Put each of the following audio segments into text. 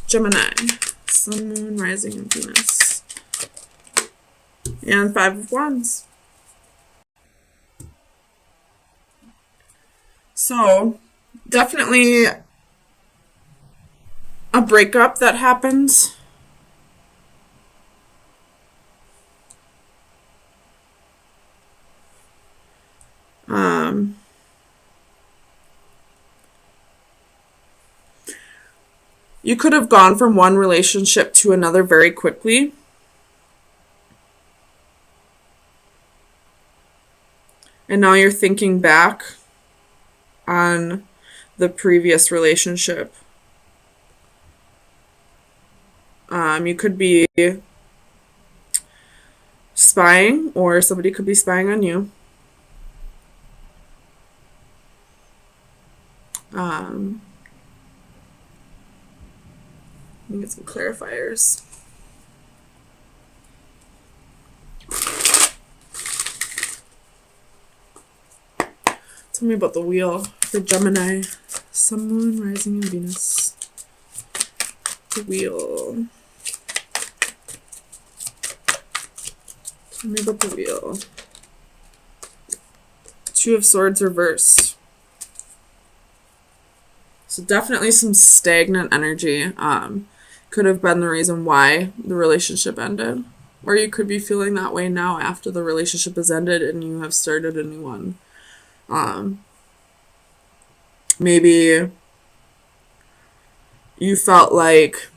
Gemini, Sun, Moon, Rising, and Venus. And 5 of Wands. So, definitely a breakup that happens. You could have gone from one relationship to another very quickly. And now you're thinking back on the previous relationship. You could be spying, or somebody could be spying on you. Let me get some clarifiers. Tell me about the wheel for Gemini, Sun, Moon, Rising, and Venus. The wheel. Tell me about the wheel. 2 of Swords reversed. So definitely some stagnant energy. Could have been the reason why the relationship ended. Or you could be feeling that way now after the relationship has ended and you have started a new one. Maybe you felt like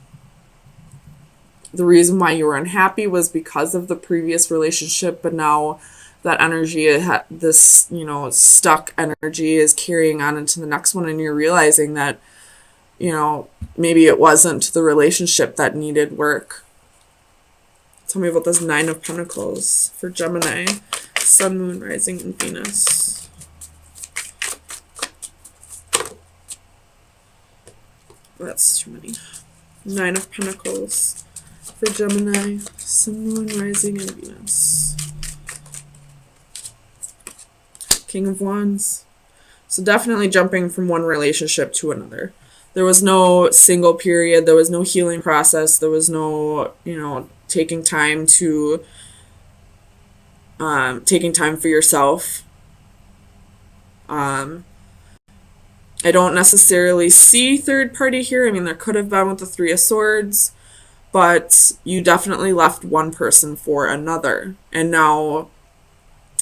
the reason why you were unhappy was because of the previous relationship, but now that energy, this, stuck energy is carrying on into the next one, and you're realizing that, maybe it wasn't the relationship that needed work. Tell me about this 9 of Pentacles for Gemini, Sun, Moon, Rising, and Venus. That's too many. 9 of Pentacles for Gemini, Sun, Moon, Rising, and Venus. King of Wands. So definitely jumping from one relationship to another. There was no single period. There was no healing process. There was no, taking time for yourself. I don't necessarily see third party here. I mean, there could have been with the 3 of Swords, but you definitely left one person for another. And now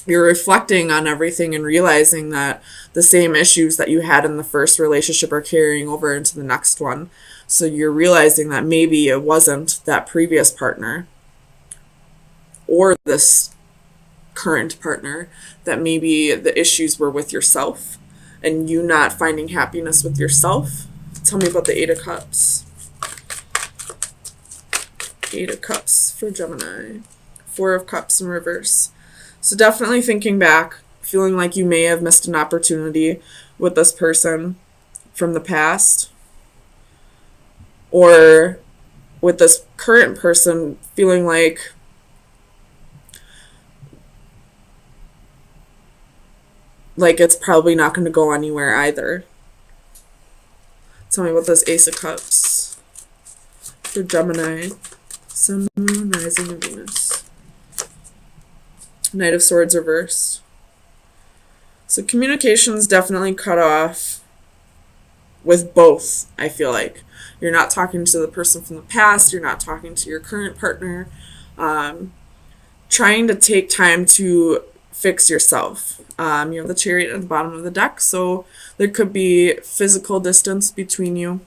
you're reflecting on everything and realizing that the same issues that you had in the first relationship are carrying over into the next one. So you're realizing that maybe it wasn't that previous partner or this current partner, that maybe the issues were with yourself and you not finding happiness with yourself. Tell me about the 8 of Cups. 8 of Cups for Gemini. 4 of Cups in reverse. So definitely thinking back, feeling like you may have missed an opportunity with this person from the past, or with this current person feeling like it's probably not going to go anywhere either. Tell me about this Ace of Cups for Gemini, Sun, Moon, Rising, and Venus. Knight of Swords reversed. So communication's definitely cut off with both, I feel like. You're not talking to the person from the past. You're not talking to your current partner. Trying to take time to fix yourself. You have the Chariot at the bottom of the deck, so there could be physical distance between you.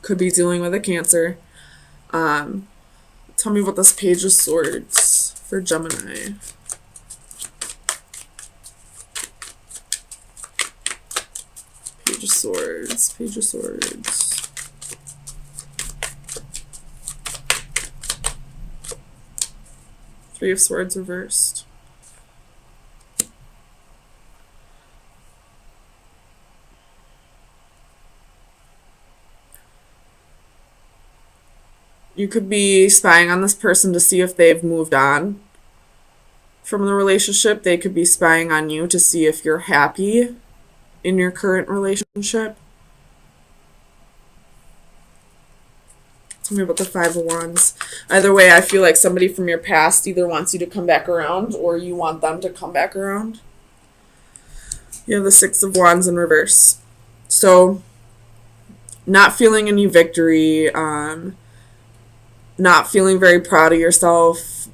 Could be dealing with a Cancer. Tell me about this Page of Swords for Gemini. Page of Swords, Page of Swords. Three of Swords reversed. You could be spying on this person to see if they've moved on from the relationship. They could be spying on you to see if you're happy in your current relationship. Tell me about the Five of Wands. Either way, I feel like somebody from your past either wants you to come back around or you want them to come back around. You have the Six of Wands in reverse. So, not feeling any victory, not feeling very proud of yourself,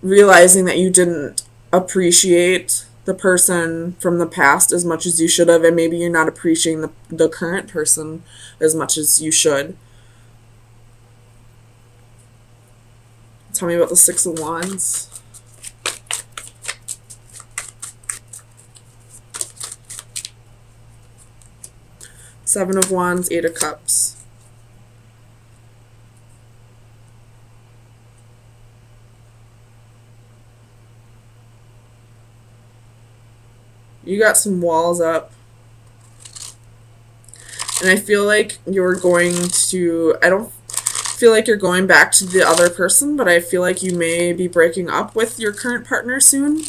realizing that you didn't appreciate the person from the past as much as you should have, and maybe you're not appreciating the current person as much as you should. Tell me about the Six of Wands. Seven of Wands, Eight of Cups. You got some walls up. And I feel like you're going to, I don't feel like you're going back to the other person, but I feel like you may be breaking up with your current partner soon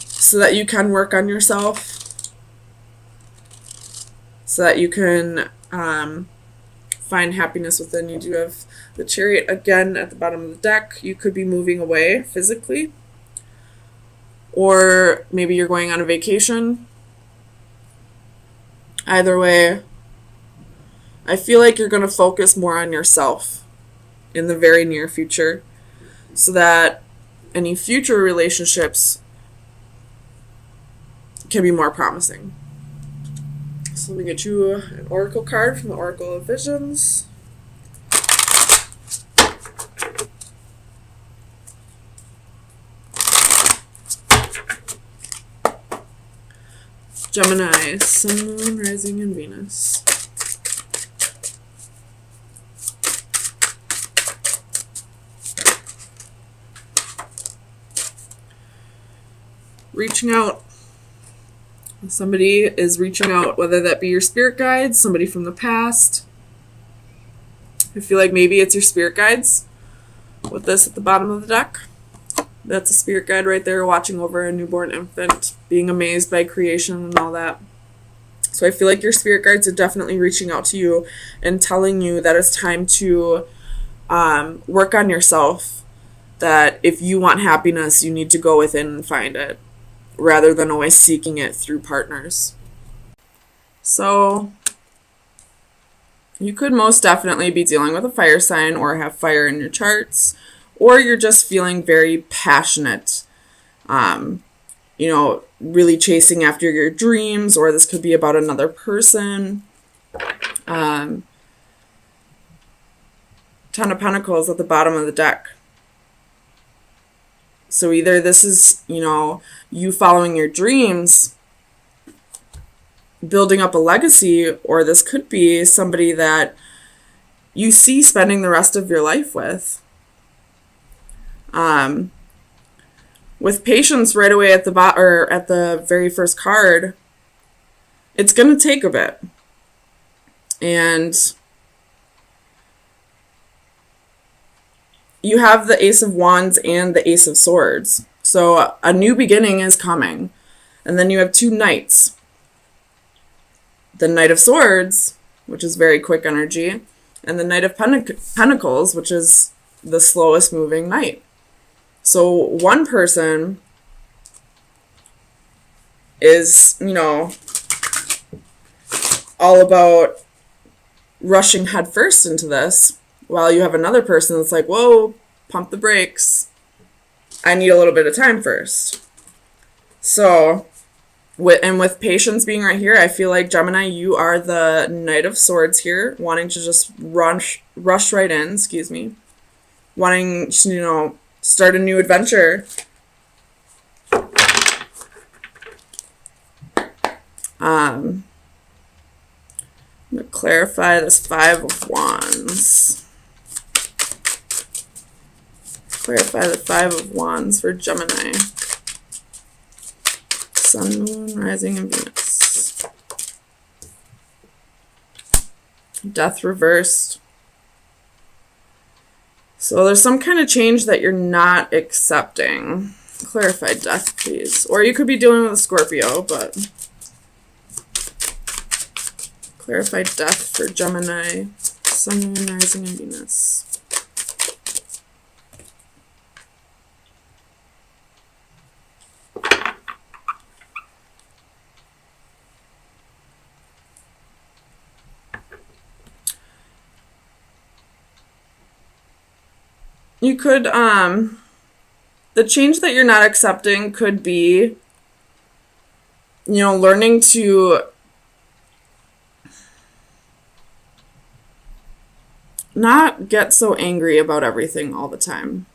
so that you can work on yourself, so that you can find happiness within. You do have the Chariot again at the bottom of the deck. You could be moving away physically, or maybe you're going on a vacation. Either way, I feel like you're going to focus more on yourself in the very near future so that any future relationships can be more promising. So let me get you an oracle card from the Oracle of Visions. Gemini, Sun, Moon, Rising, and Venus. Reaching out. Somebody is reaching out, whether that be your spirit guides, somebody from the past. I feel like maybe it's your spirit guides with this at the bottom of the deck. That's a spirit guide right there watching over a newborn infant, being amazed by creation and all that. So I feel like your spirit guides are definitely reaching out to you and telling you that it's time to work on yourself, that if you want happiness, you need to go within and find it, rather than always seeking it through partners. So you could most definitely be dealing with a fire sign or have fire in your charts, or you're just feeling very passionate, really chasing after your dreams, or this could be about another person. Ten of Pentacles at the bottom of the deck. So either this is, you following your dreams, building up a legacy, or this could be somebody that you see spending the rest of your life with. With Patience right away at the very first card, it's going to take a bit. And you have the Ace of Wands and the Ace of Swords. So a new beginning is coming. And then you have two Knights. The Knight of Swords, which is very quick energy, and the Knight of Pentacles, which is the slowest moving knight. So one person is, all about rushing headfirst into this, while you have another person that's like, whoa, pump the brakes. I need a little bit of time first. So, with Patience being right here, I feel like, Gemini, you are the Knight of Swords here, wanting to just rush right in, wanting to, start a new adventure. I'm going to clarify this Five of Wands. Clarify the Five of Wands for Gemini. Sun, Moon, Rising, and Venus. Death reversed. So there's some kind of change that you're not accepting. Clarify death, please. Or you could be dealing with a Scorpio, but clarify death for Gemini, Sun, Moon, Rising, and Venus. You could, the change that you're not accepting could be, learning to not get so angry about everything all the time.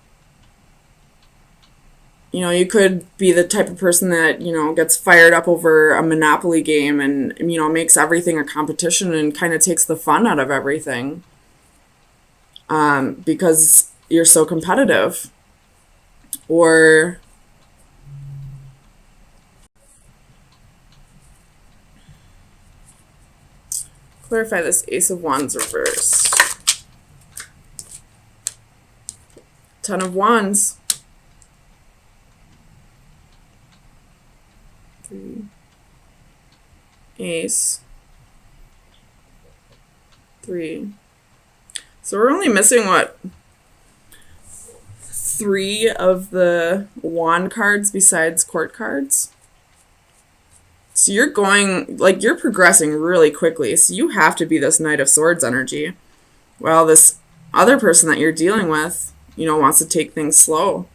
You could be the type of person that, gets fired up over a Monopoly game and, makes everything a competition and kind of takes the fun out of everything. Because you're so competitive. Or clarify this Ace of Wands reversed. Ten of Wands. 3. Ace. 3. So we're only missing, what, 3 of the wand cards besides court cards? So you're going, you're progressing really quickly. So you have to be this Knight of Swords energy. Well, this other person that you're dealing with, wants to take things slow.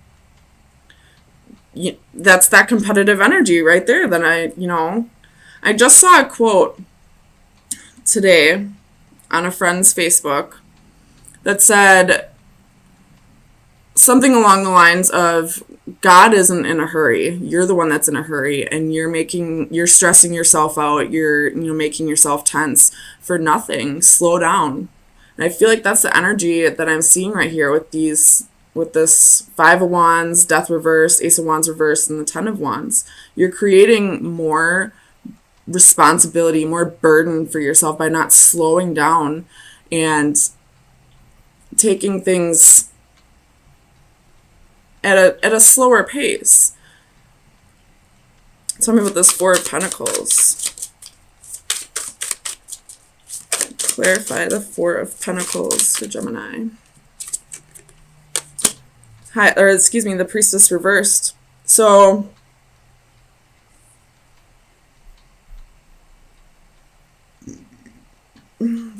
That's that competitive energy right there that I just saw a quote today on a friend's Facebook that said something along the lines of, God isn't in a hurry. You're the one that's in a hurry, and you're stressing yourself out. You're, making yourself tense for nothing. Slow down. And I feel like that's the energy that I'm seeing right here with this 5 of Wands, Death reversed, Ace of Wands reversed, and the 10 of Wands. You're creating more responsibility, more burden for yourself by not slowing down and taking things at a slower pace. Tell me about this 4 of Pentacles. Clarify the 4 of Pentacles for Gemini. The Priestess reversed. So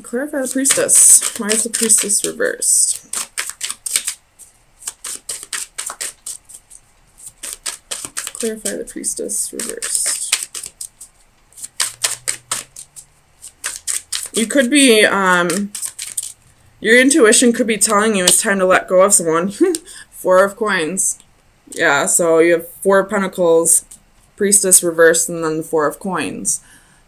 clarify the Priestess. Why is the Priestess reversed? Clarify the Priestess reversed. You could be, your intuition could be telling you it's time to let go of someone. 4 of Coins. Yeah, so you have 4 of Pentacles, Priestess reversed, and then the 4 of Coins.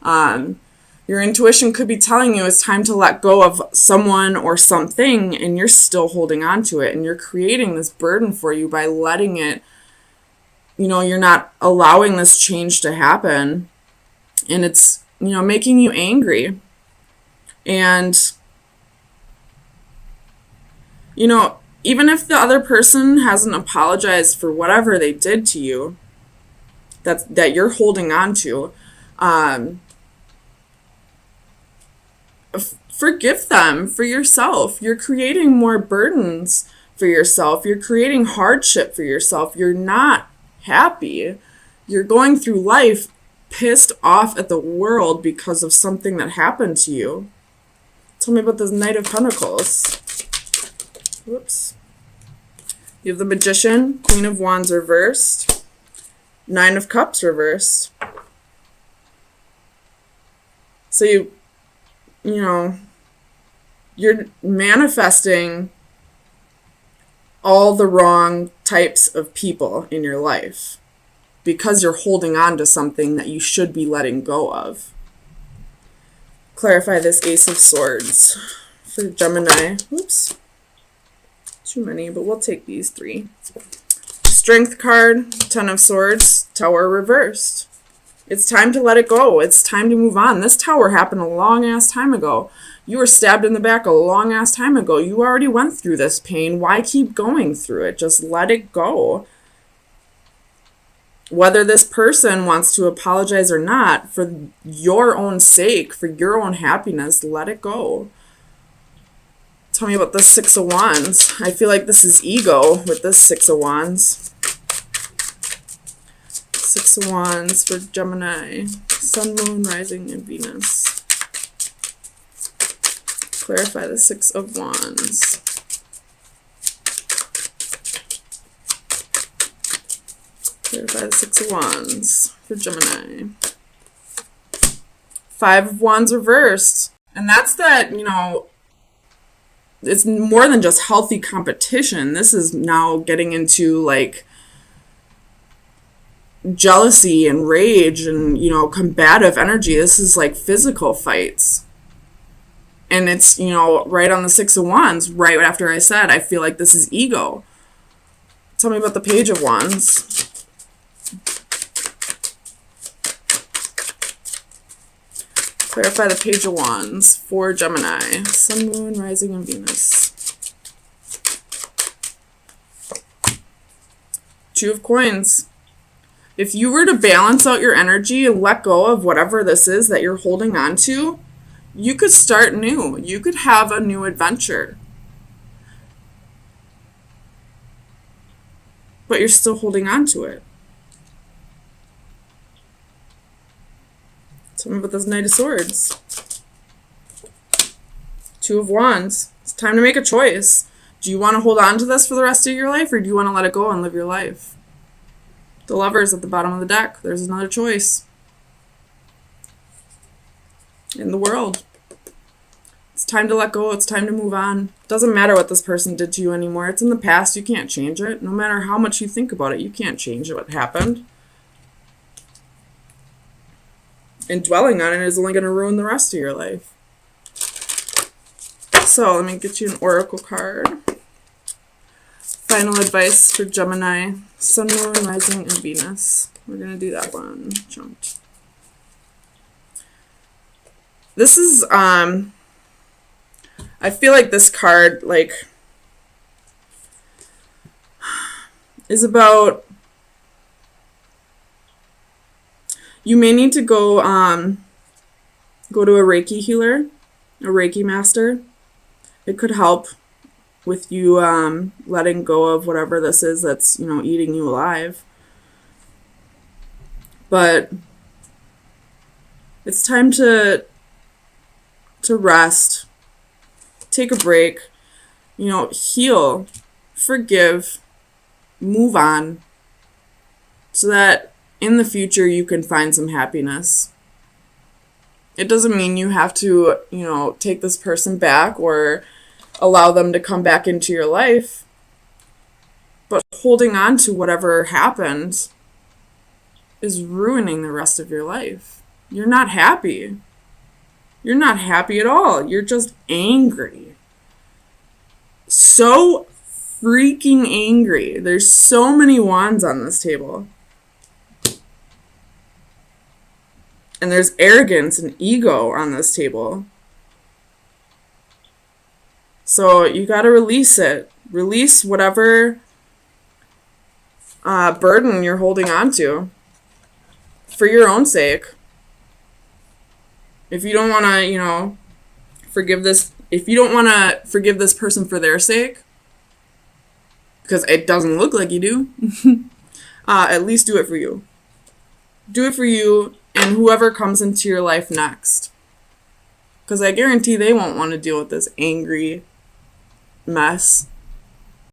Your intuition could be telling you it's time to let go of someone or something, and you're still holding on to it, and you're creating this burden for you by letting it, you're not allowing this change to happen, and it's, making you angry. And, even if the other person hasn't apologized for whatever they did to you, that you're holding on to, forgive them for yourself. You're creating more burdens for yourself. You're creating hardship for yourself. You're not happy. You're going through life pissed off at the world because of something that happened to you. Tell me about this Knight of Pentacles. Whoops. You have the Magician, Queen of Wands reversed, 9 of Cups reversed. So you're manifesting all the wrong types of people in your life because you're holding on to something that you should be letting go of. Clarify this Ace of Swords for Gemini. Oops. Too many, but we'll take these 3. Strength card, 10 of Swords, Tower reversed. It's time to let it go. It's time to move on. This tower happened a long-ass time ago. You were stabbed in the back a long-ass time ago. You already went through this pain. Why keep going through it? Just let it go. Whether this person wants to apologize or not, for your own sake, for your own happiness, let it go. Tell me about the Six of Wands. I feel like this is ego with this Six of Wands. Six of Wands for Gemini. Sun, Moon, Rising, and Venus. Clarify the Six of Wands. Clarify the Six of Wands for Gemini. Five of Wands reversed. And that's that, you know, it's more than just healthy competition. This is now getting into like jealousy and rage and, you know, combative energy. This is like physical fights. And it's, you know, right on the Six of Wands, right after I said, I feel like this is ego. Tell me about the Page of Wands. Clarify the Page of Wands for Gemini. Sun, Moon, Rising, and Venus. Two of Coins. If you were to balance out your energy and let go of whatever this is that you're holding on to, you could start new. You could have a new adventure. But you're still holding on to it. Tell me about this Knight of Swords. Two of Wands. It's time to make a choice. Do you want to hold on to this for the rest of your life, or do you want to let it go and live your life? The Lovers at the bottom of the deck. There's another choice. In the World. It's time to let go. It's time to move on. It doesn't matter what this person did to you anymore. It's in the past. You can't change it. No matter how much you think about it, you can't change what happened. And dwelling on it is only going to ruin the rest of your life. So let me get you an oracle card. Final advice for Gemini. Sun, Moon, Rising, and Venus. We're going to do that one. Jumped. This is, I feel like this card, like, is about, you may need to go to a Reiki healer, a Reiki master. It could help with you letting go of whatever this is that's, you know, eating you alive. But it's time to rest, take a break, you know, heal, forgive, move on, so that in the future you can find some happiness. It doesn't mean you have to, you know, take this person back or allow them to come back into your life, but holding on to whatever happened is ruining the rest of your life. You're not happy. You're not happy at all. You're just angry. So freaking angry. There's so many wands on this table. And there's arrogance and ego on this table. So you got to release it. Release whatever burden you're holding on to for your own sake. If you don't want to, you know, if you don't want to forgive this person for their sake, because it doesn't look like you do, at least do it for you. Do it for you and whoever comes into your life next. Because I guarantee they won't want to deal with this angry mess.